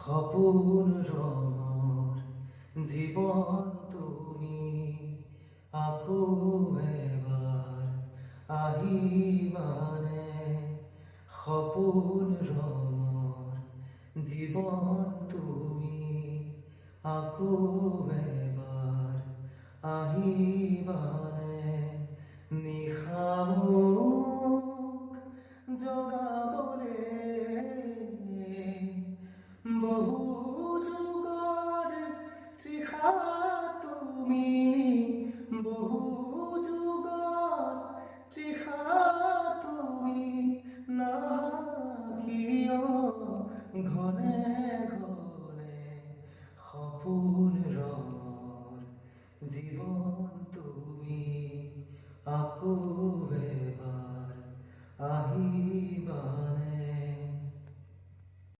সপোন ৰঙৰ জীৱন তুমি আকৌ এবাৰ আহিবানে। সপোন ৰঙৰ জীৱন তুমি আকৌ এবাৰ আহিবানে। নিশা মোক জগাবলে বহু যুগৰ তৃষা তুমি, বহু যুগৰ তৃষা তুমি। নাহা কিয় ঘনে ঘনে সপোন ৰঙৰ জীৱন